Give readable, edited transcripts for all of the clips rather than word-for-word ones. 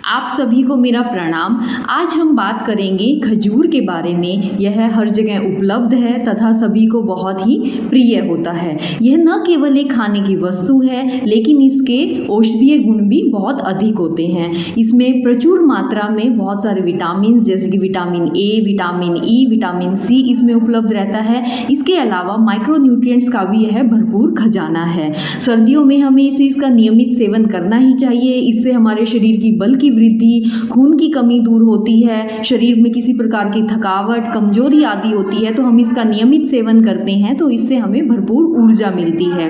आप सभी को मेरा प्रणाम। आज हम बात करेंगे खजूर के बारे में। यह हर जगह उपलब्ध है तथा सभी को बहुत ही प्रिय होता है। यह न केवल एक खाने की वस्तु है, लेकिन इसके औषधीय गुण भी बहुत अधिक होते हैं। इसमें प्रचुर मात्रा में बहुत सारे विटामिन जैसे कि vitamin A, vitamin E, vitamin C इसमें उपलब्ध रहता है। इसके अलावा माइक्रोन्यूट्रिएंट्स का भी यह भरपूर खजाना है। सर्दियों में हमें इसका नियमित सेवन करना ही चाहिए। इससे हमारे शरीर की बल की वृद्धि, खून की कमी दूर होती है। शरीर में किसी प्रकार की थकावट, कमजोरी आदि होती है तो हम इसका नियमित सेवन करते हैं तो इससे हमें भरपूर ऊर्जा मिलती है।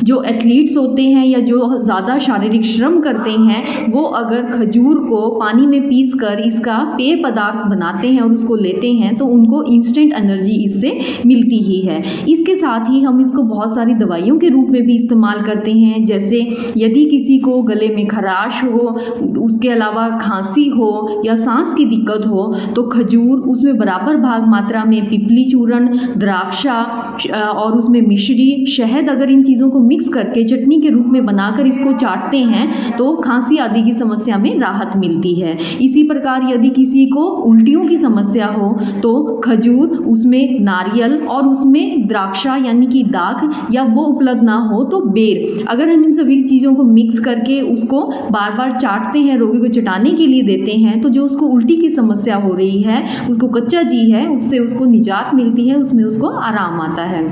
जो एथलीट्स होते हैं या जो ज़्यादा शारीरिक श्रम करते हैं वो अगर खजूर को पानी में पीस कर इसका पेय पदार्थ बनाते हैं और उसको लेते हैं तो उनको इंस्टेंट एनर्जी इससे मिलती ही है। इसके साथ ही हम इसको बहुत सारी दवाइयों के रूप में भी इस्तेमाल करते हैं। जैसे यदि किसी को गले में खराश हो, उसके अलावा खांसी हो या सांस की दिक्कत हो तो खजूर, उसमें बराबर भाग मात्रा में पिपली चूर्ण, द्राक्षा और उसमें मिश्री, शहद, अगर इन चीज़ों को मिक्स करके चटनी के रूप में बनाकर इसको चाटते हैं तो खांसी आदि की समस्या में राहत मिलती है। इसी प्रकार यदि किसी को उल्टियों की समस्या हो तो खजूर, उसमें नारियल और उसमें द्राक्षा यानी कि दाख या वो उपलब्ध ना हो तो बेर, अगर हम इन सभी चीज़ों को मिक्स करके उसको बार बार चाटते हैं, रोगी को चटाने के लिए देते हैं तो जो उसको उल्टी की समस्या हो रही है, उसको कच्चा जी है, उससे उसको निजात मिलती है, उसमें उसको आराम आता है।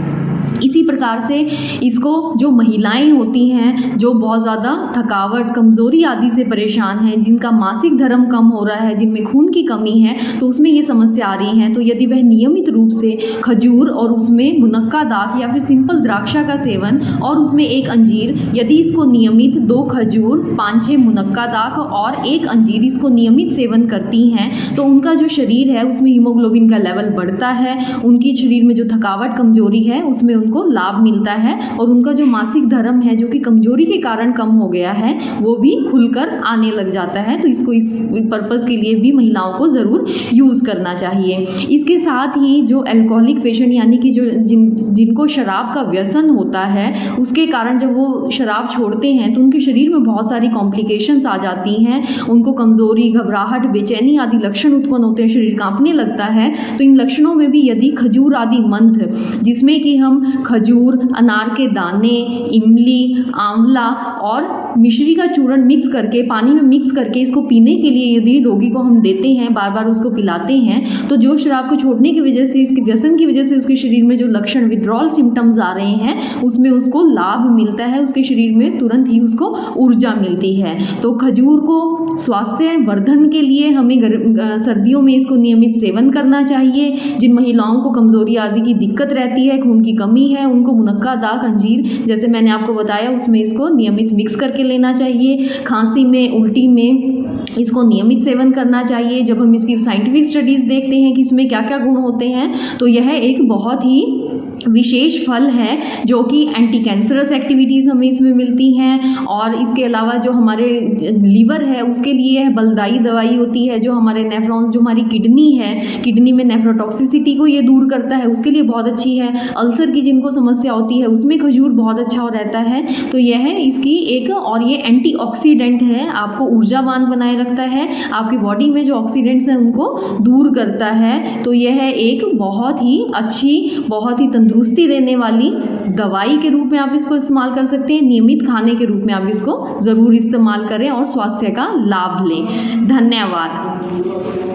इसी प्रकार से इसको जो महिलाएं होती हैं जो बहुत ज़्यादा थकावट, कमज़ोरी आदि से परेशान हैं, जिनका मासिक धर्म कम हो रहा है, जिनमें खून की कमी है तो उसमें ये समस्या आ रही है, तो यदि वह नियमित रूप से खजूर और उसमें मुनक्का दाख या फिर सिंपल द्राक्षा का सेवन और उसमें एक अंजीर, यदि इसको नियमित 2 खजूर, 5-6 मुनक्का दाख और 1 अंजीर इसको नियमित सेवन करती हैं तो उनका जो शरीर है उसमें हीमोग्लोबिन का लेवल बढ़ता है, उनकी शरीर में जो थकावट, कमजोरी है उसमें उनको लाभ मिलता है और उनका जो मासिक धर्म है जो कि कमजोरी के कारण कम हो गया है वो भी खुलकर आने लग जाता है। तो इसको इस पर्पस के लिए भी महिलाओं को ज़रूर यूज़ करना चाहिए। इसके साथ ही जो अल्कोहलिक पेशेंट यानी कि जो जिनको शराब का व्यसन होता है, उसके कारण जब वो शराब छोड़ते हैं तो उनके शरीर में बहुत सारी कॉम्प्लिकेशंस आ जाती हैं। उनको कमजोरी, घबराहट, बेचैनी आदि लक्षण उत्पन्न होते हैं, शरीर कांपने लगता है। तो इन लक्षणों में भी यदि खजूर आदि मंत्र, जिसमें कि हम खजूर, अनार के दाने, इमली, आंवला और मिश्री का चूर्ण मिक्स करके, पानी में मिक्स करके इसको पीने के लिए यदि रोगी को हम देते हैं, बार बार उसको पिलाते हैं तो जो शराब को छोड़ने की वजह से, इसके व्यसन की वजह से उसके शरीर में जो लक्षण, विड्रॉल सिम्टम्स आ रहे हैं उसमें उसको लाभ मिलता है, उसके शरीर में तुरंत ही उसको ऊर्जा मिलती है। तो खजूर को स्वास्थ्य वर्धन के लिए हमें सर्दियों में इसको नियमित सेवन करना चाहिए। जिन महिलाओं को कमजोरी आदि की दिक्कत रहती है, खून की कमी है, उनको मुनक्का दाख, अंजीर जैसे मैंने आपको बताया उसमें इसको नियमित मिक्स करके लेना चाहिए। खांसी में, उल्टी में इसको नियमित सेवन करना चाहिए। जब हम इसकी साइंटिफिक स्टडीज़ देखते हैं कि इसमें क्या क्या गुण होते हैं तो यह एक बहुत ही विशेष फल है जो कि एंटी कैंसरस एक्टिविटीज़ हमें इसमें मिलती हैं और इसके अलावा जो हमारे लीवर है उसके लिए यह बलदायी दवाई होती है। जो हमारे नेफ्रॉन्स, जो हमारी किडनी है, किडनी में नेफ्रोटॉक्सिसिटी को ये दूर करता है, उसके लिए बहुत अच्छी है। अल्सर की जिनको समस्या होती है उसमें खजूर बहुत अच्छा रहता है। तो यह इसकी एक, और ये एंटीऑक्सीडेंट है, आपको ऊर्जावान बनाए रखता है, आपकी बॉडी में जो ऑक्सीडेंट्स हैं उनको दूर करता है। तो यह एक बहुत ही अच्छी, बहुत ही तंदुरुस्ती देने वाली दवाई के रूप में आप इसको इस्तेमाल कर सकते हैं। नियमित खाने के रूप में आप इसको ज़रूर इस्तेमाल करें और स्वास्थ्य का लाभ लें। धन्यवाद।